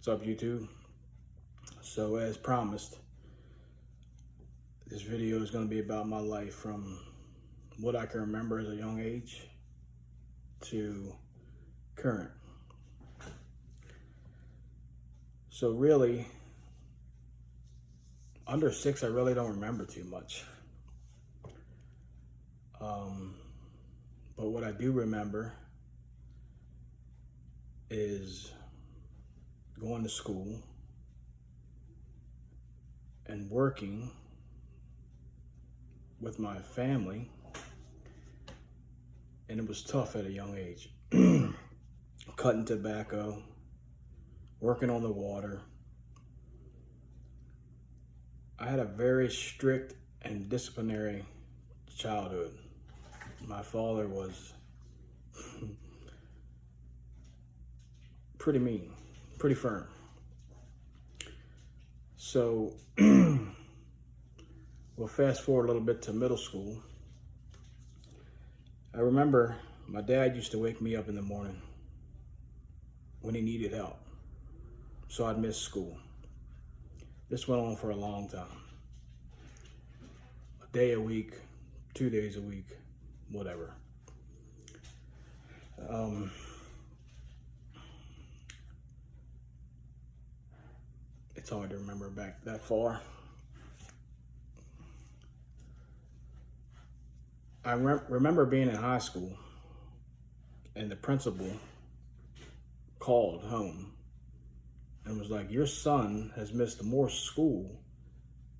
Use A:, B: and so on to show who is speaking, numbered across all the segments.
A: What's up, YouTube? So as promised, this video is going to be about my life from what I can remember as a young age to current. So really, under 6, I really don't remember too much. But what I do remember is going to school and working with my family, and it was tough at a young age. Cutting tobacco, working on the water. I had a very strict and disciplinary childhood. My father was pretty mean, pretty firm. So, we'll fast forward a little bit to middle school. I remember my dad used to wake me up in the morning when he needed help, so I'd miss school. This went on for a long time. A day a week, 2 days a week, whatever. It's hard to remember back that far. I remember being in high school and the principal called home and was like, "Your son has missed more school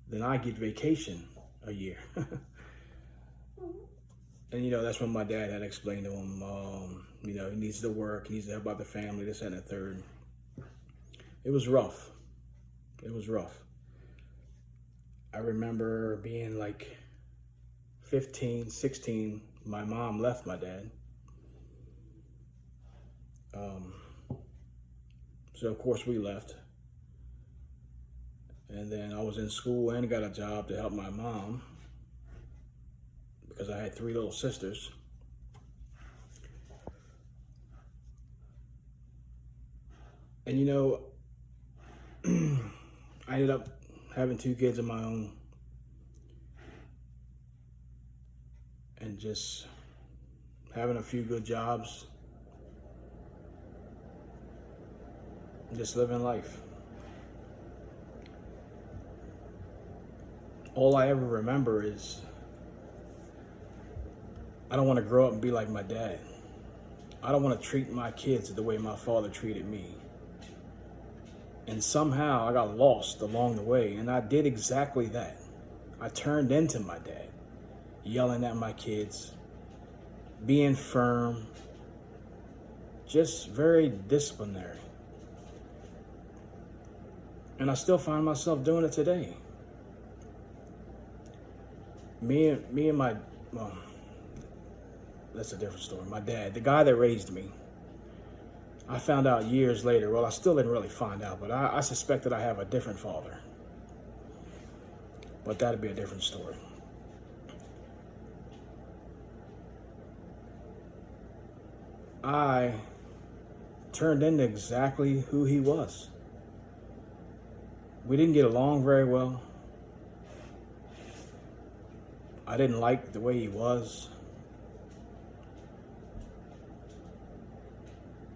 A: than I get vacation a year." And that's when my dad had explained to him, he needs to work, he needs to help out the family, this and the third. It was rough. It was rough. I remember being like 15, 16, my mom left my dad. So of course we left. And then I was in school and got a job to help my mom because I had 3 little sisters. And I ended up having 2 kids of my own and just having a few good jobs, just living life. All I ever remember is I don't want to grow up and be like my dad. I don't want to treat my kids the way my father treated me. And somehow I got lost along the way, and I did exactly that. I turned into my dad, yelling at my kids, being firm, just very disciplinary. And I still find myself doing it today. Me and my, well, that's a different story. My dad, the guy that raised me, I found out years later, well, I still didn't really find out, but I suspected I have a different father. But that'd be a different story. I turned into exactly who he was. We didn't get along very well. I didn't like the way he was.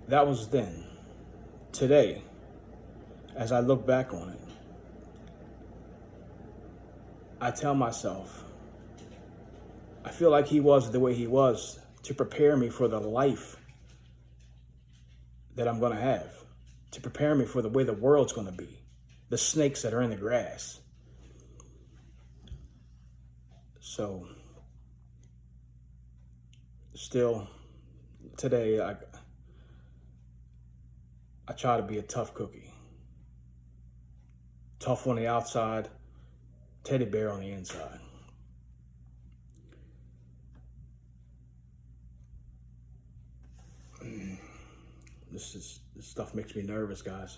A: That was then. Today, as I look back on it, I tell myself, I feel like he was the way he was to prepare me for the life that I'm going to have, to prepare me for the way the world's going to be, the snakes that are in the grass. So, still, today, I try to be a tough cookie. Tough on the outside, teddy bear on the inside. This stuff makes me nervous, guys.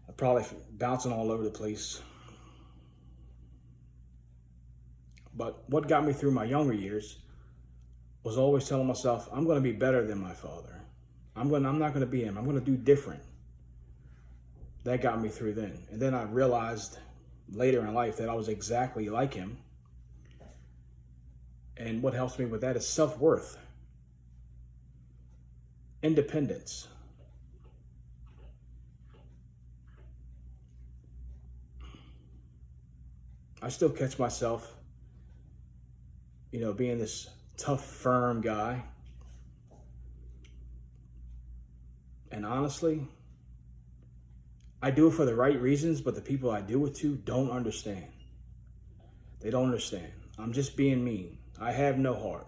A: I'm probably bouncing all over the place. But what got me through my younger years was always telling myself, I'm going to be better than my father. I'm not going to be him. I'm going to do different. that got me through then. And then I realized later in life that I was exactly like him. And what helps me with that is self-worth, independence. I still catch myself, being this tough, firm guy. And honestly, I do it for the right reasons, but the people I do it to don't understand. They don't understand. I'm just being mean. I have no heart.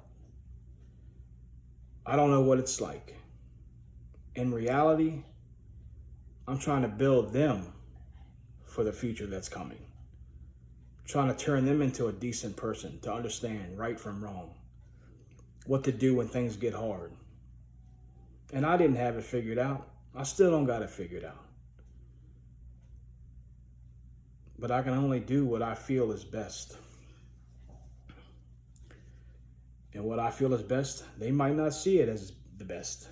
A: I don't know what it's like. In reality, I'm trying to build them for the future that's coming. Trying to turn them into a decent person, to understand right from wrong, what to do when things get hard. And I didn't have it figured out. I still don't got it figured out. But I can only do what I feel is best. And what I feel is best, they might not see it as the best.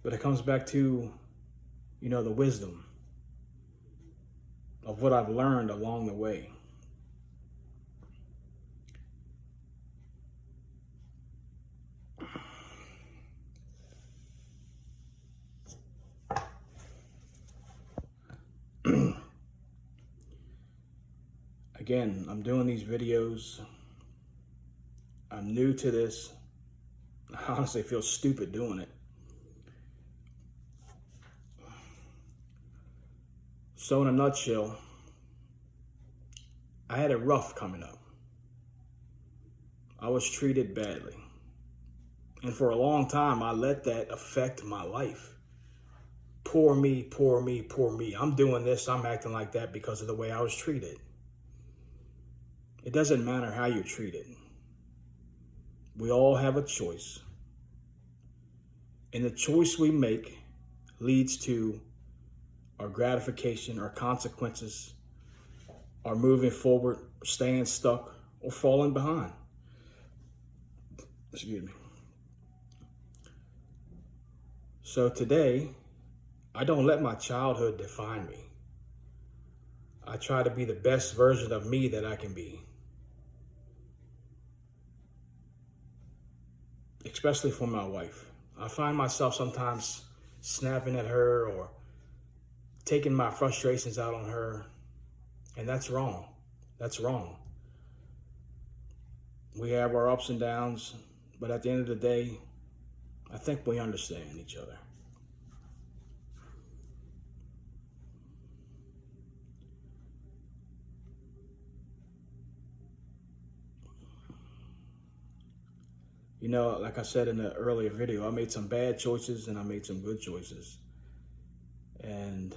A: But it comes back to, the wisdom of what I've learned along the way. Again, I'm doing these videos. I'm new to this. I honestly feel stupid doing it. So in a nutshell, I had it rough coming up. I was treated badly. And for a long time, I let that affect my life. Poor me, poor me, poor me. I'm doing this, I'm acting like that because of the way I was treated. It doesn't matter how you're treated. We all have a choice. And the choice we make leads to our gratification, our consequences, our moving forward, staying stuck, or falling behind. Excuse me. So today, I don't let my childhood define me. I try to be the best version of me that I can be. Especially for my wife. I find myself sometimes snapping at her or taking my frustrations out on her, and that's wrong. That's wrong. We have our ups and downs, but at the end of the day, I think we understand each other. Like I said in the earlier video, I made some bad choices and I made some good choices. And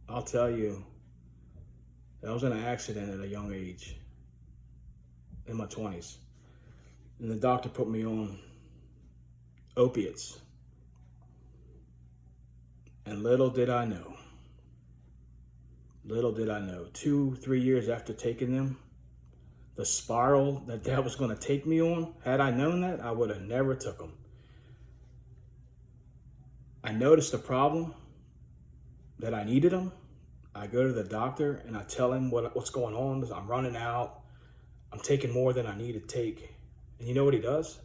A: I'll tell you, I was in an accident at a young age, in my 20s. And the doctor put me on opiates. And little did I know, 2-3 years after taking them, the spiral that was going to take me on, had I known that, I would have never took them. I noticed the problem, that I needed them. I go to the doctor and I tell him what's going on. I'm running out. I'm taking more than I need to take. And you know what he does?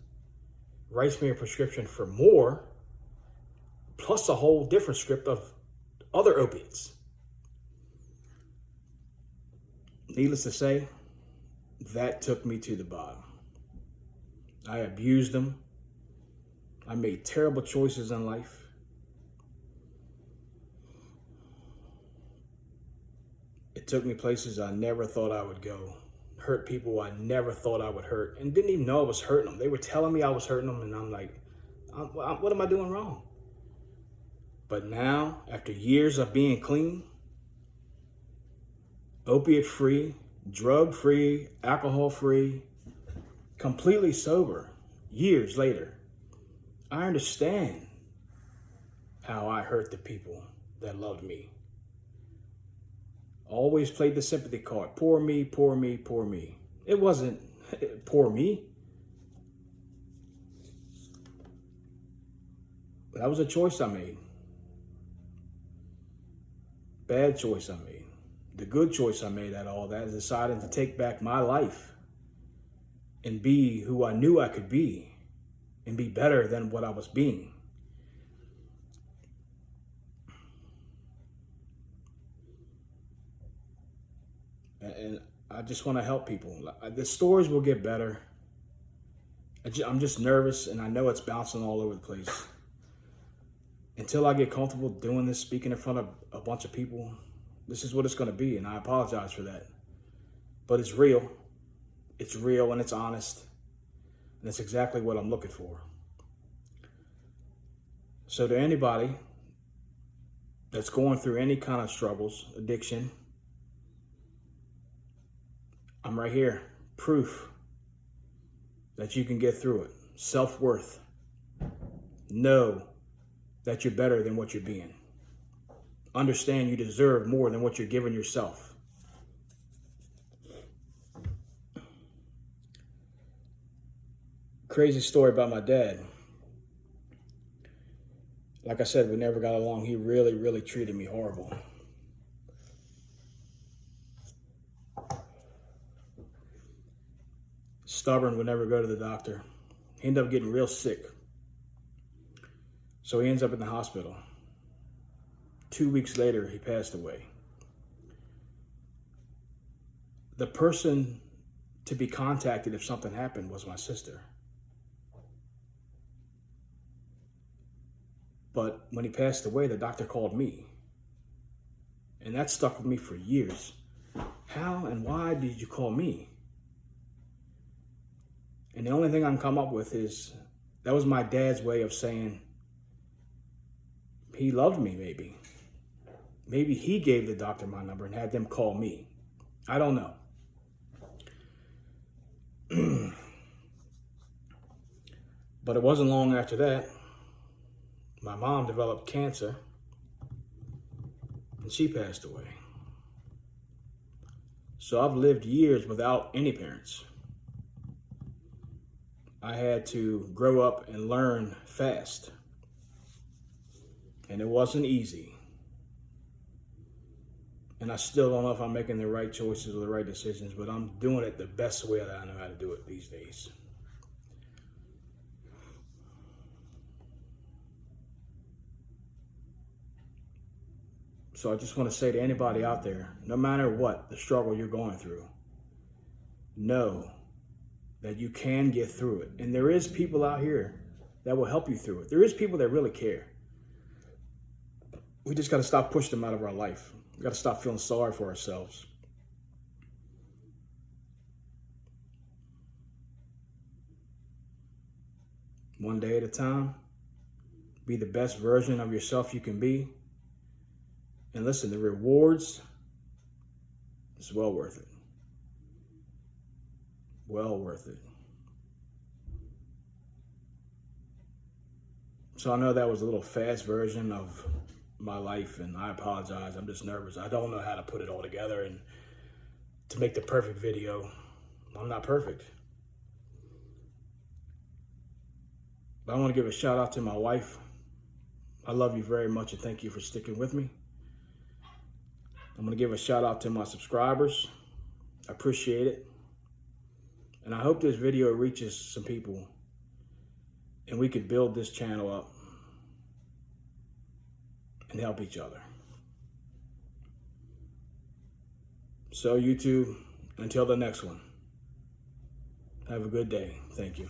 A: Writes me a prescription for more, plus a whole different script of other opiates. Needless to say, that took me to the bottom. I abused them. I made terrible choices in life. It took me places I never thought I would go. Hurt people I never thought I would hurt, and didn't even know I was hurting them. They were telling me I was hurting them, and I'm like, what am I doing wrong? But now, after years of being clean, opiate-free, drug-free, alcohol-free, completely sober, years later, I understand how I hurt the people that loved me. Always played the sympathy card. Poor me, poor me, poor me. It wasn't poor me. That was a choice I made. bad choice I made. The good choice I made out of all that is deciding to take back my life and be who I knew I could be and be better than what I was being. And I just want to help people. The stories will get better. I'm just nervous, and I know it's bouncing all over the place. Until I get comfortable doing this, speaking in front of a bunch of people, this is what it's going to be, and I apologize for that. But it's real. It's real, and it's honest. And it's exactly what I'm looking for. So to anybody that's going through any kind of struggles, addiction, I'm right here. Proof that you can get through it. Self-worth. Know that you're better than what you're being. Understand you deserve more than what you're giving yourself. Crazy story about my dad. Like I said, we never got along. He really, really treated me horrible. Stubborn, would never go to the doctor. He ended up getting real sick. So he ends up in the hospital. 2 weeks later, he passed away. The person to be contacted if something happened was my sister. But when he passed away, the doctor called me. And that stuck with me for years. How and why did you call me? And the only thing I can come up with is that was my dad's way of saying he loved me, maybe. Maybe he gave the doctor my number and had them call me. I don't know. But it wasn't long after that, my mom developed cancer and she passed away. So I've lived years without any parents. I had to grow up and learn fast. And it wasn't easy. And I still don't know if I'm making the right choices or the right decisions, but I'm doing it the best way that I know how to do it these days. So I just want to say to anybody out there, no matter what the struggle you're going through, know that you can get through it. And there is people out here that will help you through it. There is people that really care. We just got to stop pushing them out of our life. We got to stop feeling sorry for ourselves. One day at a time. Be the best version of yourself you can be. And listen, the rewards is well worth it. Well worth it. So I know that was a little fast version of my life, and I apologize. I'm just nervous. I don't know how to put it all together and to make the perfect video. I'm not perfect. But I want to give a shout out to my wife. I love you very much and thank you for sticking with me. I'm going to give a shout out to my subscribers. I appreciate it. And I hope this video reaches some people and we could build this channel up and help each other. So YouTube, until the next one, have a good day. Thank you.